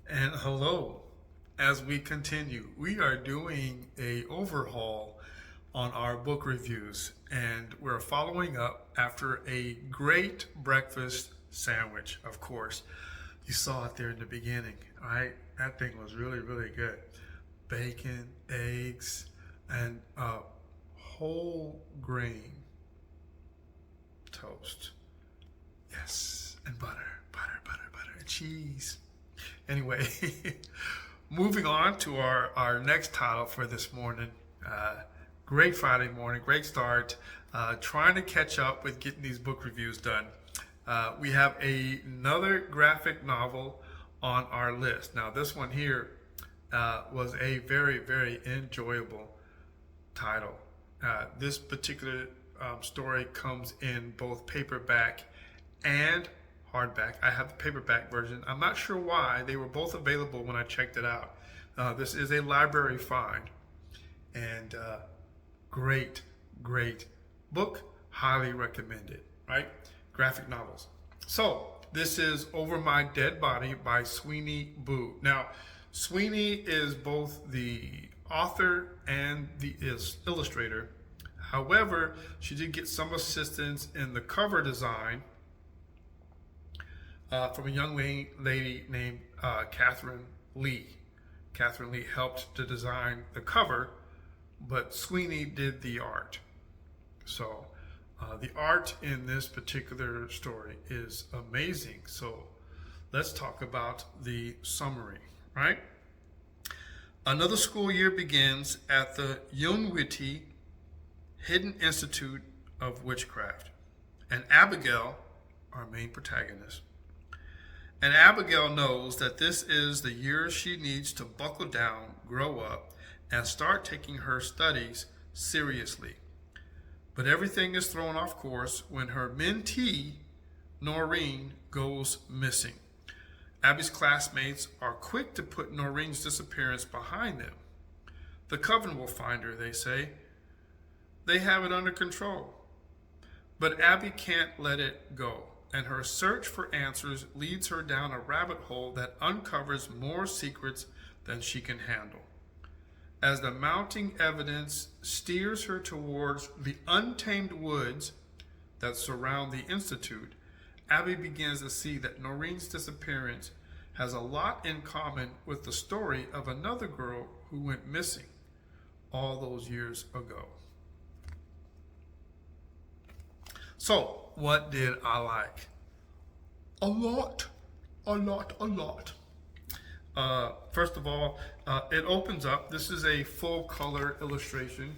And hello, as we continue, we are doing a overhaul on our book reviews, and we're following up after a great breakfast sandwich. Of course, you saw it there in the beginning, right? That thing was really, really good. Bacon, eggs, and whole grain toast. Yes, and butter, and cheese. Anyway, moving on to our next title for this morning. Uh, Great Friday morning, great start. Trying to catch up with getting these book reviews done. We have another graphic novel on our list. Now, this one here was a very, very enjoyable title. This particular story comes in both paperback and hardback. I have the paperback version. I'm not sure why. They were both available when I checked it out. This is a library find. And great, great book. Highly recommended, right? Graphic novels. So, this is Over My Dead Body by Sweeney Boo. Now, Sweeney is both the author and the illustrator. However, she did get some assistance in the cover design from a young lady named Catherine Lee. Catherine Lee helped to design the cover, but Sweeney did the art. So the art in this particular story is amazing. So let's talk about the summary, right? Another school year begins at the Yunwiti Hidden Institute of Witchcraft, and Abigail, our main protagonist, and Abigail knows that this is the year she needs to buckle down, grow up, and start taking her studies seriously. But everything is thrown off course when her mentee, Noreen, goes missing. Abby's classmates are quick to put Noreen's disappearance behind them. The coven will find her, they say. They have it under control. But Abby can't let it go, and her search for answers leads her down a rabbit hole that uncovers more secrets than she can handle. As the mounting evidence steers her towards the untamed woods that surround the Institute, Abby begins to see that Noreen's disappearance has a lot in common with the story of another girl who went missing all those years ago. So, what did I like? A lot. First of all, it opens up. This is a full color illustration.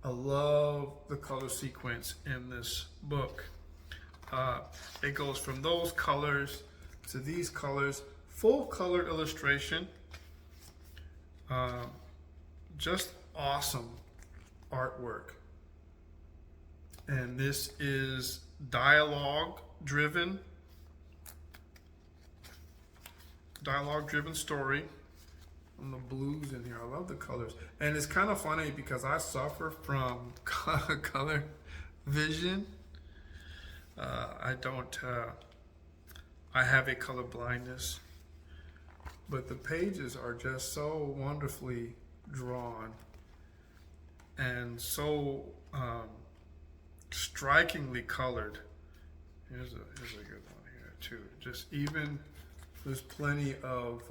I love the color sequence in this book. It goes from those colors to these colors. Full color illustration. Just awesome artwork. And this is dialogue driven story. And the blues in here, I love the colors. And it's kind of funny because I suffer from color vision. I have a color blindness, but the pages are just so wonderfully drawn and so strikingly colored. Here's a good one here too. Just even there's plenty of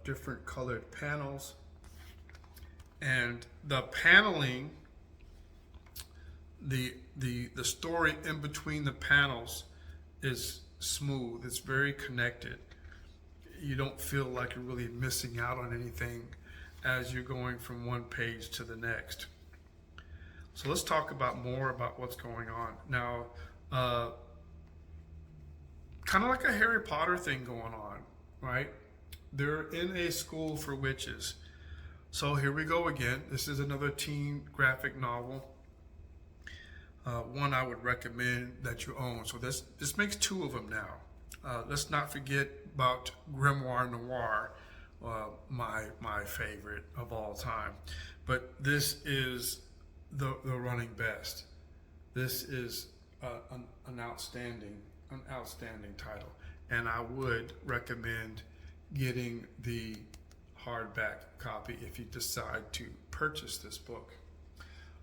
different colored panels, and the paneling, the story in between the panels is smooth. It's very connected. You don't feel like you're really missing out on anything as you're going from one page to the next. So let's talk more about what's going on now. Kind of like a Harry Potter thing going on, right? They're in a school for witches. So here we go again. This is another teen graphic novel. One I would recommend that you own. So this makes two of them now. Let's not forget about Grimoire Noir, my favorite of all time. But this is the running best. This is an outstanding title, and I would recommend getting the hardback copy if you decide to purchase this book.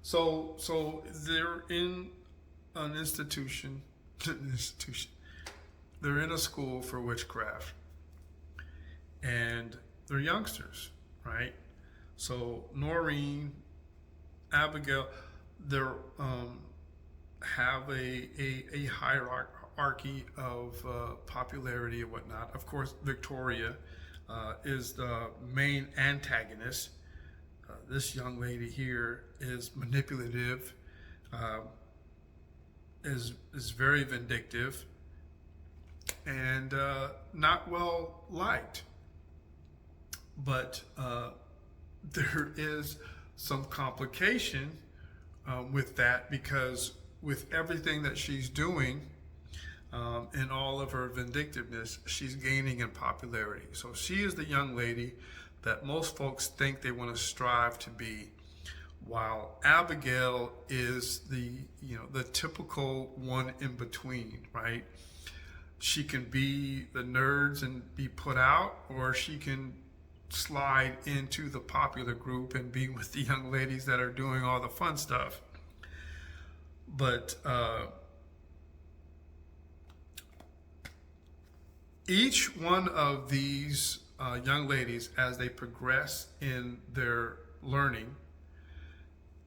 So they're in an institution, they're in a school for witchcraft, and they're youngsters, right? So Noreen, Abigail, they're have a hierarchy of popularity and whatnot. Of course, Victoria is the main antagonist. This young lady here is manipulative, is very vindictive, and not well liked. But there is some complication with that, because with everything that she's doing and all of her vindictiveness, she's gaining in popularity. So she is the young lady that most folks think they want to strive to be, while Abigail is the typical one in between, right? She can be the nerds and be put out, or she can slide into the popular group and be with the young ladies that are doing all the fun stuff. But each one of these young ladies, as they progress in their learning,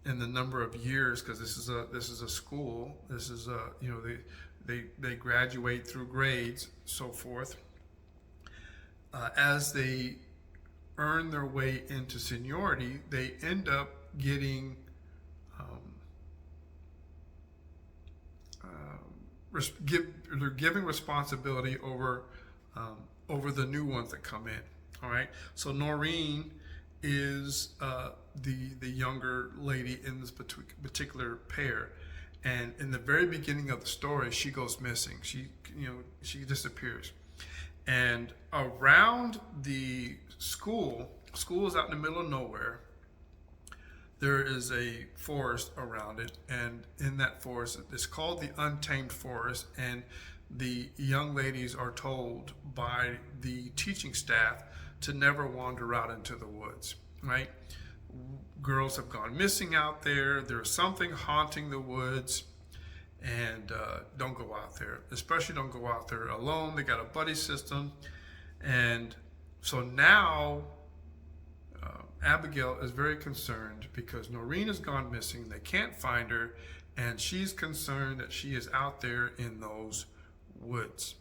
in the number of years, because this is a school, this is they graduate through grades, so forth. As they earn their way into seniority, they end up getting they're giving responsibility over the new ones that come in. All right. So Noreen is the younger lady in this particular pair, and in the very beginning of the story, she goes missing. She disappears, and around the school is out in the middle of nowhere. There is a forest around it, and in that forest, it's called the Untamed Forest, and the young ladies are told by the teaching staff to never wander out into the woods, right? Girls have gone missing out there. There's something haunting the woods, and don't go out there. Especially don't go out there alone. They got a buddy system, and so now Abigail is very concerned because Noreen has gone missing. They can't find her, and she's concerned that she is out there in those woods.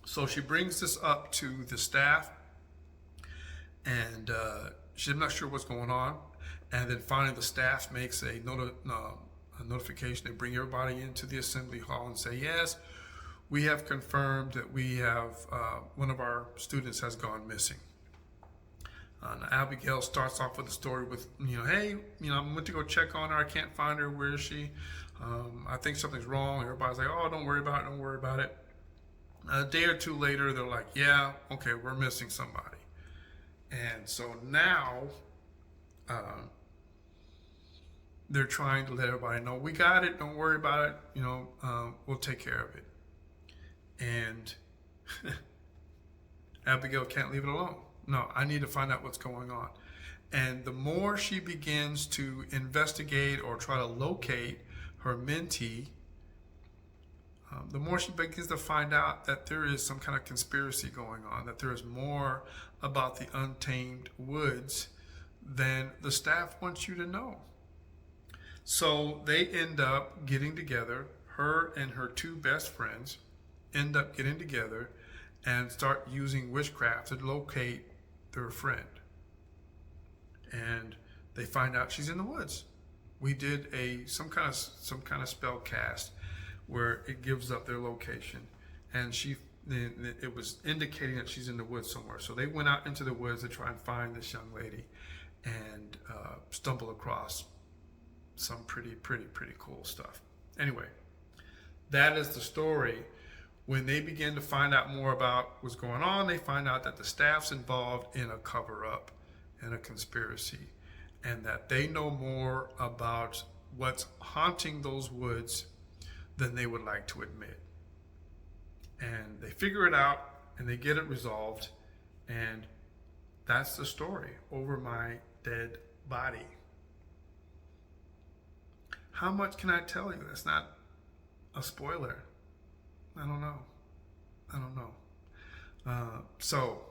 So she brings this up to the staff, and she's not sure what's going on. And then finally, the staff makes a notification. They bring everybody into the assembly hall and say, "Yes, we have confirmed that we have one of our students has gone missing." Abigail starts off with a story with, hey, I went to go check on her. I can't find her. Where is she? I think something's wrong. Everybody's like, "Oh, don't worry about it. Don't worry about it." A day or two later, they're like, "Yeah, okay, we're missing somebody." And so now they're trying to let everybody know, "We got it. Don't worry about it. We'll take care of it." And Abigail can't leave it alone. No, I need to find out what's going on. And the more she begins to investigate or try to locate her mentee, the more she begins to find out that there is some kind of conspiracy going on, that there is more about the Untamed Woods than the staff wants you to know. So they end up getting together. Her and her two best friends end up getting together and start using witchcraft to locate their friend. And they find out she's in the woods. We did some kind of spell cast where it gives up their location, and it was indicating that she's in the woods somewhere. So they went out into the woods to try and find this young lady, and stumble across some pretty cool stuff. Anyway, that is the story. When they begin to find out more about what's going on, they find out that the staff's involved in a cover-up and a conspiracy, and that they know more about what's haunting those woods than they would like to admit. And they figure it out, and they get it resolved, And that's the story, Over My Dead Body. How much can I tell you? That's not a spoiler. I don't know. So,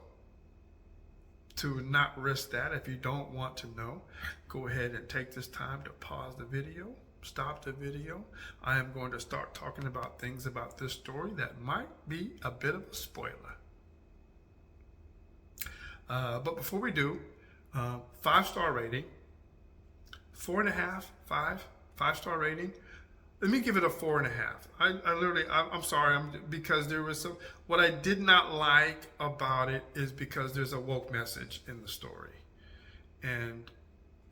to not risk that, if you don't want to know, go ahead and take this time to pause the video, stop the video. I am going to start talking about things about this story that might be a bit of a spoiler. But before we do, 5-star rating, 4.5, 5-star rating. Let me give it a 4.5. I'm sorry, because there was some, what I did not like about it is because there's a woke message in the story. And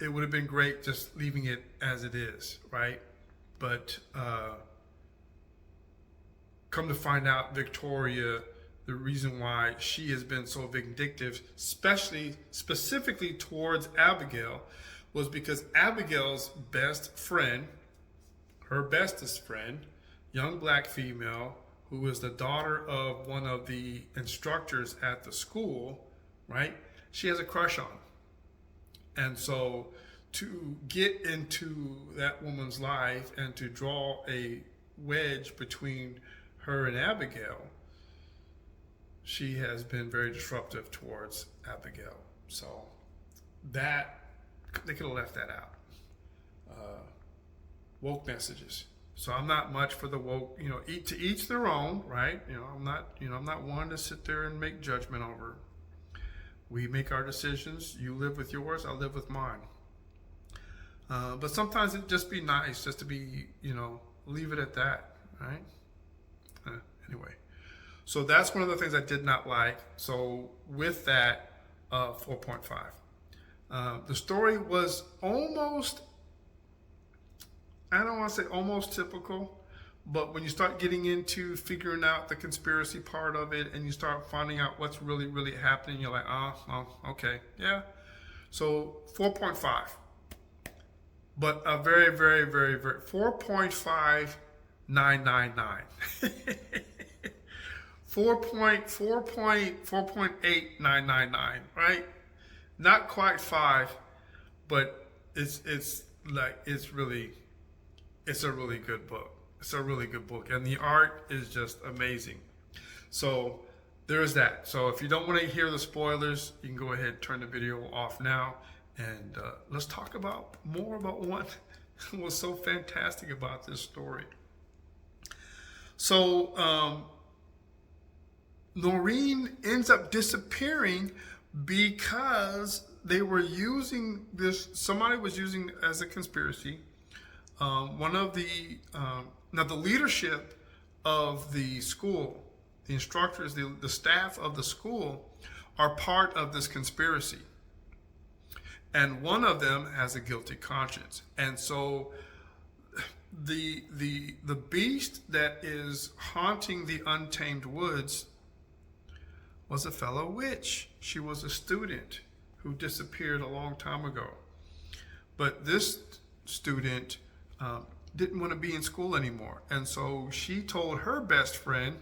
it would have been great just leaving it as it is, right? But come to find out, Victoria, the reason why she has been so vindictive, specifically towards Abigail, was because Abigail's best friend, her bestest friend, young black female, who was the daughter of one of the instructors at the school, right? She has a crush on. And so to get into that woman's life and to draw a wedge between her and Abigail, she has been very disruptive towards Abigail. So that, they could have left that out. Woke messages. So I'm not much for the woke, to each their own, right? I'm not one to sit there and make judgment over. We make our decisions. You live with yours, I live with mine. But sometimes it'd just be nice just to be, leave it at that, right? Anyway, so that's one of the things I did not like. So with that, 4.5. The story was almost, I don't want to say almost typical, but when you start getting into figuring out the conspiracy part of it and you start finding out what's really, really happening, you're like, oh, okay, yeah. So 4.5. But a very, very, very, very, 4.5999. 4.8999, right? Not quite 5, but it's a really good book. It's a really good book, and the art is just amazing. So there's that. So if you don't want to hear the spoilers, you can go ahead and turn the video off now, and let's talk more about what was so fantastic about this story. So Noreen ends up disappearing because they were using this, somebody was using it as a conspiracy. One of the, now the leadership of the school, the instructors, the staff of the school are part of this conspiracy. And one of them has a guilty conscience. And so the beast that is haunting the untamed woods was a fellow witch. She was a student who disappeared a long time ago. But this student didn't want to be in school anymore. And so she told her best friend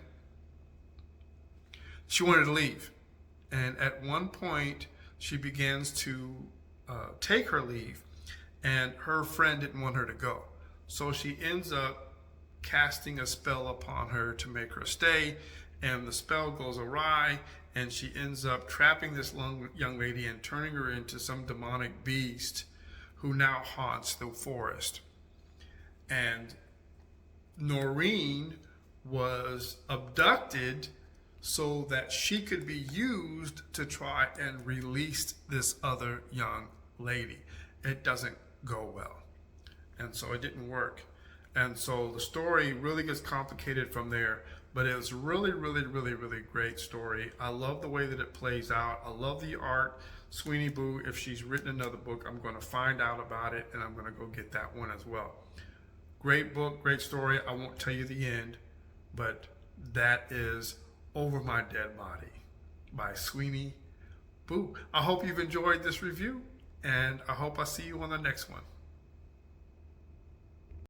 she wanted to leave. And at one point, she begins to take her leave, and her friend didn't want her to go. So she ends up casting a spell upon her to make her stay, and the spell goes awry, and she ends up trapping this young lady and turning her into some demonic beast who now haunts the forest. And Noreen was abducted so that she could be used to try and release this other young lady. It doesn't go well. And so it didn't work. And so the story really gets complicated from there. But it was really, really, really, really great story. I love the way that it plays out. I love the art. Sweeney Boo, if she's written another book, I'm going to find out about it, and I'm going to go get that one as well. Great book, great story. I won't tell you the end, but that is Over My Dead Body by Sweeney Boo. I hope you've enjoyed this review, and I hope I see you on the next one.